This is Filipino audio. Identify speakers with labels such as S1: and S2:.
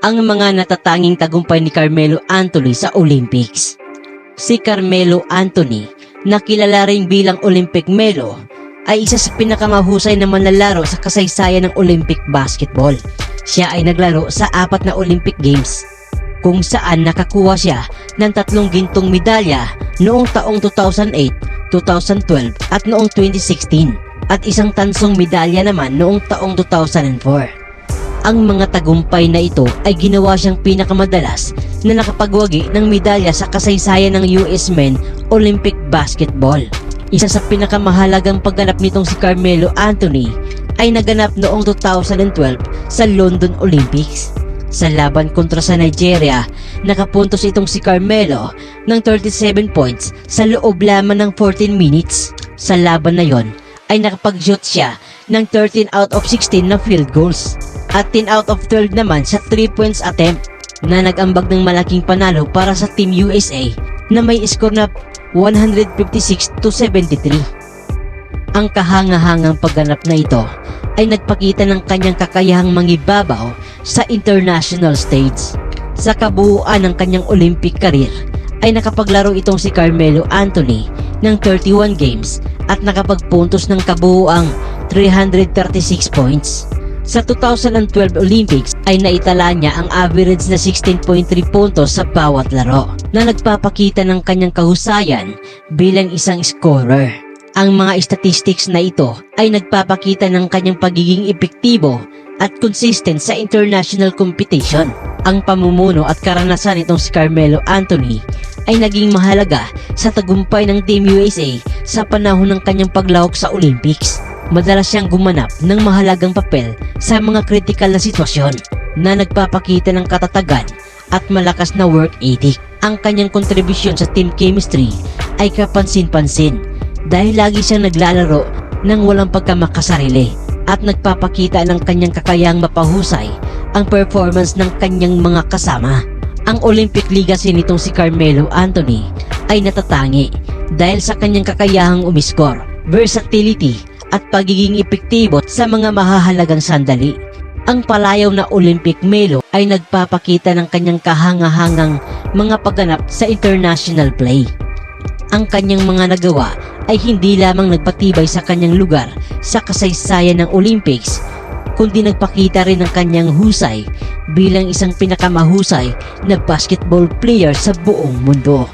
S1: ang mga natatanging tagumpay ni Carmelo Anthony sa Olympics. Si Carmelo Anthony, na kilala rin bilang Olympic Melo, ay isa sa pinakamahusay na manlalaro sa kasaysayan ng Olympic basketball. Siya ay naglaro sa 4 na Olympic Games, kung saan nakakuha siya ng 3 gintong medalya noong taong 2008, 2012 at noong 2016 at isang tansong medalya naman noong taong 2004. Ang mga tagumpay na ito ay ginawa siyang pinakamadalas na nakapagwagi ng medalya sa kasaysayan ng US Men Olympic Basketball. Isa sa pinakamahalagang pagganap nitong si Carmelo Anthony ay naganap noong 2012 sa London Olympics. Sa laban kontra sa Nigeria, nakapuntos itong si Carmelo ng 37 points sa loob lamang ng 14 minutes. Sa laban na yon ay nakapag-shoot siya ng 13 out of 16 na field goals at 10 out of 12 naman sa 3 points attempt, na nag-ambag ng malaking panalo para sa Team USA na may score na 156-73. Ang kahangahangang pagganap na ito ay nagpakita ng kanyang kakayahang mangibabaw sa international stage. Sa kabuuan ng kanyang Olympic career ay nakapaglaro itong si Carmelo Anthony ng 31 games at nakapagpuntos ng kabuuang 336 points. Sa 2012 Olympics ay naitala niya ang average na 16.3 puntos sa bawat laro, na nagpapakita ng kanyang kahusayan bilang isang scorer. Ang mga statistics na ito ay nagpapakita ng kanyang pagiging epektibo at consistent sa international competition. Ang pamumuno at karanasan nitong si Carmelo Anthony ay naging mahalaga sa tagumpay ng Team USA sa panahon ng kanyang paglahok sa Olympics. Madalas siyang gumanap ng mahalagang papel sa mga kritikal na sitwasyon, na nagpapakita ng katatagan at malakas na work ethic. Ang kanyang kontribusyon sa team chemistry ay kapansin-pansin dahil lagi siyang naglalaro ng walang pagkamakasarili at nagpapakita ng kanyang kakayahang mapahusay ang performance ng kanyang mga kasama. Ang Olympic legacy nitong si Carmelo Anthony ay natatangi dahil sa kanyang kakayahang umiskor, versatility at pagiging epektibo sa mga mahahalagang sandali. Ang palayaw na Olympic Melo ay nagpapakita ng kanyang kahangahangang mga pagganap sa international play. Ang kanyang mga nagawa ay hindi lamang nagpatibay sa kanyang lugar sa kasaysayan ng Olympics, kundi nagpakita rin ng kanyang husay bilang isang pinakamahusay na basketball player sa buong mundo.